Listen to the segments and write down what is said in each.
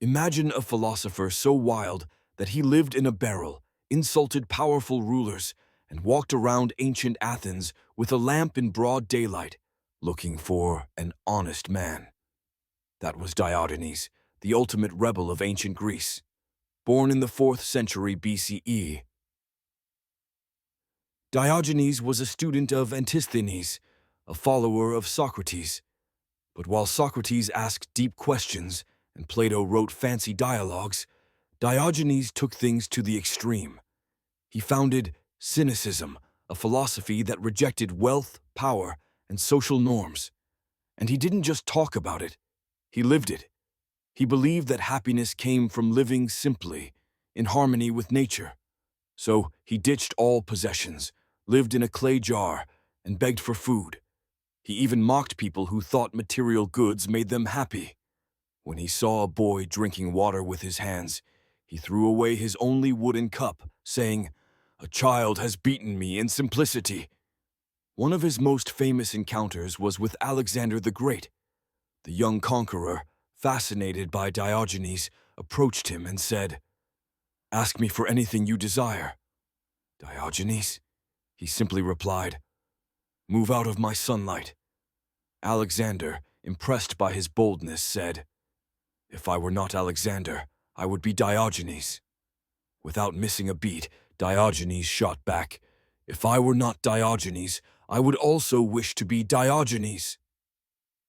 Imagine a philosopher so wild that he lived in a barrel, insulted powerful rulers, and walked around ancient Athens with a lamp in broad daylight, looking for an honest man. That was Diogenes, the ultimate rebel of ancient Greece. Born in the 4th century BCE, Diogenes was a student of Antisthenes, a follower of Socrates. But while Socrates asked deep questions and Plato wrote fancy dialogues, Diogenes took things to the extreme. He founded Cynicism, a philosophy that rejected wealth, power, and social norms. And he didn't just talk about it, he lived it. He believed that happiness came from living simply, in harmony with nature. So he ditched all possessions, lived in a clay jar, and begged for food. He even mocked people who thought material goods made them happy. When he saw a boy drinking water with his hands, he threw away his only wooden cup, saying, "A child has beaten me in simplicity." One of his most famous encounters was with Alexander the Great. The young conqueror, fascinated by Diogenes, approached him and said, "Ask me for anything you desire." "Diogenes?" He simply replied, "Move out of my sunlight." Alexander, impressed by his boldness, said, "If I were not Alexander, I would be Diogenes." Without missing a beat, Diogenes shot back, "If I were not Diogenes, I would also wish to be Diogenes."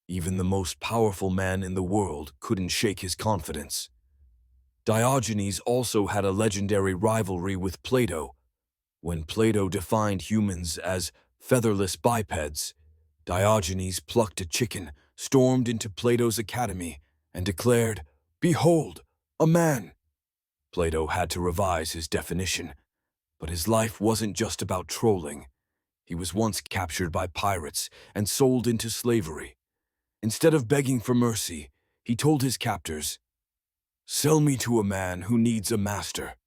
Even the most powerful man in the world couldn't shake his confidence. Diogenes also had a legendary rivalry with Plato. When Plato defined humans as featherless bipeds, Diogenes plucked a chicken, stormed into Plato's academy, and declared, "Behold, a man!" Plato had to revise his definition, but his life wasn't just about trolling. He was once captured by pirates and sold into slavery. Instead of begging for mercy, he told his captors, "Sell me to a man who needs a master."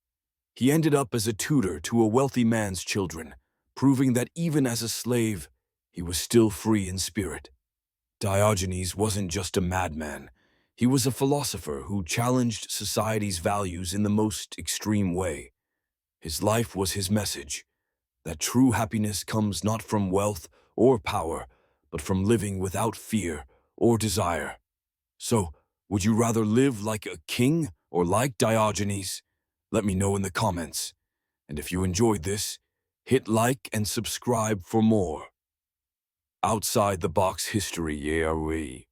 He ended up as a tutor to a wealthy man's children, proving that even as a slave, he was still free in spirit. Diogenes wasn't just a madman. He was a philosopher who challenged society's values in the most extreme way. His life was his message, that true happiness comes not from wealth or power, but from living without fear or desire. So, would you rather live like a king or like Diogenes? Let me know in the comments. And if you enjoyed this, hit like and subscribe for more. Outside the box history, yeah, we.